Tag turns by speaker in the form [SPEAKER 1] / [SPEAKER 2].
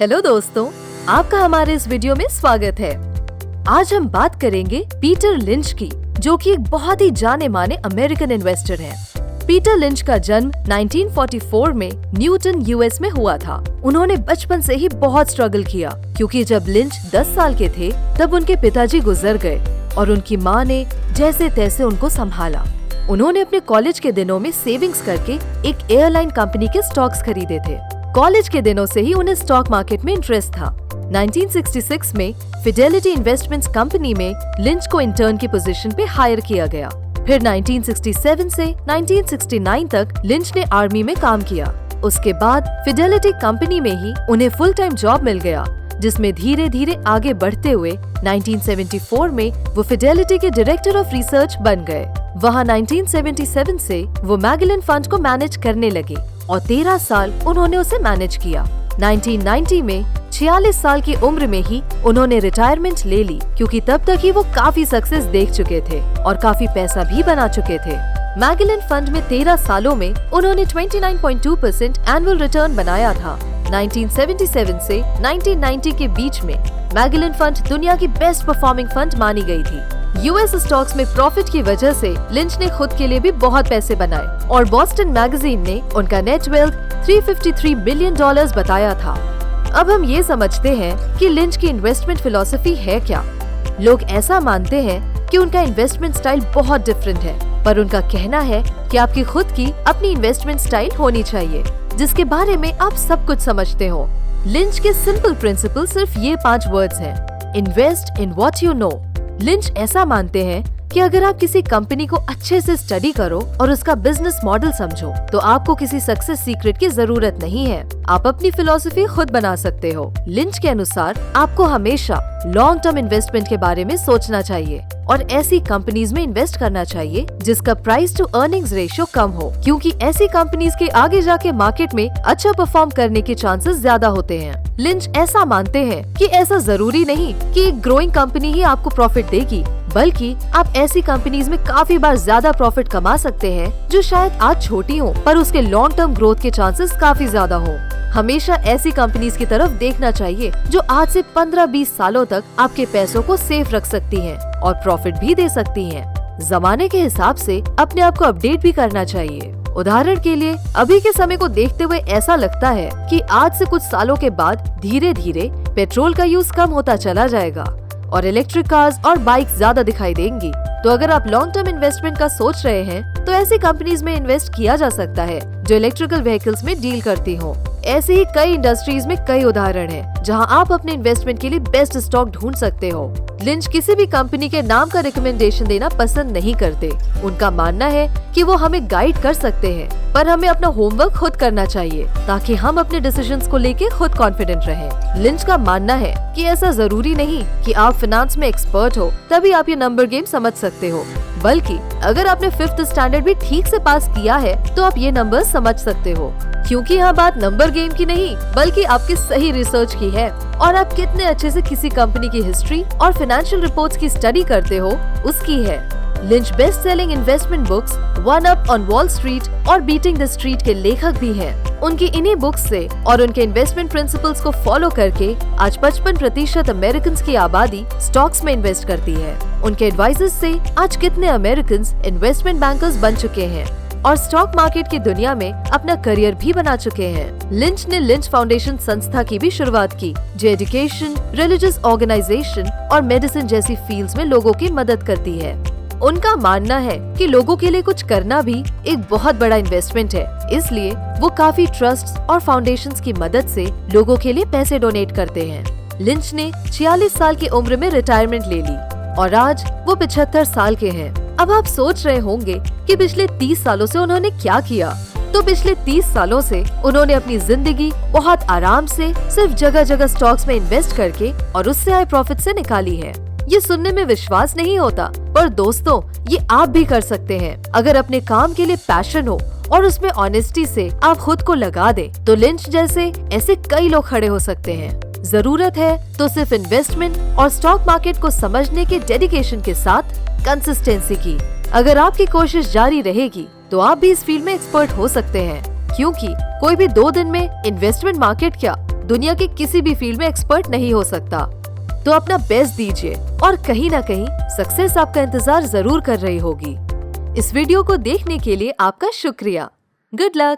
[SPEAKER 1] Hello दोस्तों, आपका हमारे इस वीडियो में स्वागत है। आज हम बात करेंगे पीटर लिंच की, जो कि एक बहुत ही जाने माने अमेरिकन इन्वेस्टर हैं। पीटर लिंच का जन्म 1944 में न्यूटन यूएस में हुआ था। उन्होंने बचपन से ही बहुत स्ट्रगल किया, क्योंकि जब लिंच 10 साल के थे तब उनके पिताजी गुजर गए और उनकी माँ ने जैसे तैसे उनको संभाला। उन्होंने अपने कॉलेज के दिनों में सेविंग्स करके एक एयरलाइन कंपनी के स्टॉक्स खरीदे थे। कॉलेज के दिनों से ही उन्हें स्टॉक मार्केट में इंटरेस्ट था। 1966 में फिडेलिटी इन्वेस्टमेंट्स कंपनी में लिंच को इंटर्न की पोजीशन पे हायर किया गया। फिर 1967 से 1969 तक लिंच ने आर्मी में काम किया। उसके बाद फिडेलिटी कंपनी में ही उन्हें फुल टाइम जॉब मिल गया, जिसमें धीरे धीरे आगे बढ़ते हुए 1974 में वो फिडेलिटी के डायरेक्टर ऑफ रिसर्च बन गए। वहाँ 1977 से वो मैगेलन फंड को मैनेज करने लगे और 13 साल उन्होंने उसे मैनेज किया। 1990 में 46 साल की उम्र में ही उन्होंने रिटायरमेंट ले ली, क्योंकि तब तक ही वो काफी सक्सेस देख चुके थे और काफी पैसा भी बना चुके थे। मैगेलन फंड में 13 सालों में उन्होंने 29.2% एनुअल रिटर्न बनाया था। 1977 से 1990 के बीच में मैगेलन फंड दुनिया की बेस्ट परफॉर्मिंग फंड मानी गई थी। यूएस स्टॉक्स में प्रॉफिट की वजह से लिंच ने खुद के लिए भी बहुत पैसे बनाए और बॉस्टन मैगजीन ने उनका नेट वेल्थ $353 मिलियन बताया था। अब हम ये समझते हैं कि लिंच की इन्वेस्टमेंट फिलॉसफी है क्या। लोग ऐसा मानते हैं कि उनका इन्वेस्टमेंट स्टाइल बहुत डिफरेंट है, पर उनका कहना है कि आपकी खुद की अपनी इन्वेस्टमेंट स्टाइल होनी चाहिए, जिसके बारे में आप सब कुछ समझते हो। लिंच के सिंपल प्रिंसिपल सिर्फ ये 5 वर्ड्स हैं: invest in what you know. Lynch ऐसा मानते हैं कि अगर आप किसी कंपनी को अच्छे से स्टडी करो और उसका बिजनेस मॉडल समझो, तो आपको किसी सक्सेस सीक्रेट की जरूरत नहीं है। आप अपनी फिलॉसफी खुद बना सकते हो। लिंच के अनुसार आपको हमेशा लॉन्ग टर्म इन्वेस्टमेंट के बारे में सोचना चाहिए और ऐसी कंपनीज में इन्वेस्ट करना चाहिए जिसका प्राइस टू अर्निंग्स रेशियो कम हो, क्योंकि ऐसी कंपनीज के आगे जाके मार्केट में अच्छा परफॉर्म करने के चांसेस ज्यादा होते हैं। लिंच ऐसा मानते हैं कि ऐसा जरूरी नहीं कि एक ग्रोइंग कंपनी ही आपको प्रॉफिट देगी, बल्कि आप ऐसी कंपनीज में काफी बार ज्यादा प्रॉफिट कमा सकते हैं जो शायद आज छोटी हो, पर उसके लॉन्ग टर्म ग्रोथ के चांसेस काफी ज्यादा हो। हमेशा ऐसी कंपनीज की तरफ देखना चाहिए जो आज से 15-20 सालों तक आपके पैसों को सेफ रख सकती हैं और प्रॉफिट भी दे सकती हैं। जमाने के हिसाब से अपने आप को अपडेट भी करना चाहिए। उदाहरण के लिए अभी के समय को देखते हुए ऐसा लगता है कि आज से कुछ सालों के बाद धीरे धीरे पेट्रोल का यूज कम होता चला जाएगा और इलेक्ट्रिक कार्स और बाइक ज्यादा दिखाई देंगी। तो अगर आप लॉन्ग टर्म इन्वेस्टमेंट का सोच रहे हैं, तो ऐसी कंपनीज में इन्वेस्ट किया जा सकता है जो इलेक्ट्रिकल व्हीकल्स में डील करती हो। ऐसे ही कई इंडस्ट्रीज में कई उदाहरण हैं, जहां आप अपने इन्वेस्टमेंट के लिए बेस्ट स्टॉक ढूंढ सकते हो। लिंच किसी भी कंपनी के नाम का रिकमेंडेशन देना पसंद नहीं करते। उनका मानना है कि वो हमें गाइड कर सकते हैं, पर हमें अपना होमवर्क खुद करना चाहिए ताकि हम अपने डिसीजंस को लेके खुद कॉन्फिडेंट रहें। लिंच का मानना है कि ऐसा जरूरी नहीं कि आप फाइनेंस में एक्सपर्ट हो तभी आप ये नंबर गेम समझ सकते हो, बल्कि अगर आपने 5th स्टैंडर्ड भी ठीक से पास किया है तो आप ये नंबर समझ सकते हो। क्योंकि यहाँ बात नंबर गेम की नहीं, बल्कि आपकी सही रिसर्च की है और आप कितने अच्छे से किसी कंपनी की हिस्ट्री और फाइनेंशियल रिपोर्ट्स की स्टडी करते हो उसकी है। Lynch best selling investment books one up on wall street और बीटिंग द स्ट्रीट के लेखक भी हैं। उनकी इन्हीं बुक्स से और उनके इन्वेस्टमेंट प्रिंसिपल्स को फॉलो करके आज 55% अमेरिकन की आबादी स्टॉक्स में इन्वेस्ट करती है। उनके एडवाइजर्स से आज कितने अमेरिकन इन्वेस्टमेंट बैंकर्स बन चुके हैं और स्टॉक मार्केट की दुनिया में अपना करियर भी बना चुके हैं। लिंच ने लिंच फाउंडेशन संस्था की भी शुरुआत की, जो एजुकेशन, रिलीजियस ऑर्गेनाइजेशन और मेडिसिन जैसी फील्ड्स में लोगों की मदद करती है। उनका मानना है कि लोगों के लिए कुछ करना भी एक बहुत बड़ा इन्वेस्टमेंट है, इसलिए वो काफी ट्रस्ट और फाउंडेशंस की मदद से लोगों के लिए पैसे डोनेट करते हैं। लिंच ने 46 साल की उम्र में रिटायरमेंट ले ली और आज वो 75 साल के हैं। अब आप सोच रहे होंगे कि पिछले 30 सालों से उन्होंने क्या किया। तो पिछले 30 सालों से उन्होंने अपनी जिंदगी बहुत आराम से सिर्फ जगह जगह स्टॉक्स में इन्वेस्ट करके और उससे आए प्रॉफिट से निकाली है। ये सुनने में विश्वास नहीं होता, पर दोस्तों ये आप भी कर सकते हैं। अगर अपने काम के लिए पैशन हो और उसमें ऑनेस्टी से आप खुद को लगा दें, तो लिंच जैसे ऐसे कई लोग खड़े हो सकते हैं। जरूरत है तो सिर्फ इन्वेस्टमेंट और स्टॉक मार्केट को समझने के डेडिकेशन के साथ कंसिस्टेंसी की। अगर आपकी कोशिश जारी रहेगी तो आप भी इस फील्ड में एक्सपर्ट हो सकते हैं, क्योंकि कोई भी 2 दिन में इन्वेस्टमेंट मार्केट क्या दुनिया के किसी भी फील्ड में एक्सपर्ट नहीं हो सकता। तो अपना बेस्ट दीजिए और कहीं ना कहीं सक्सेस आपका इंतजार जरूर कर रही होगी। इस वीडियो को देखने के लिए आपका शुक्रिया। Good luck.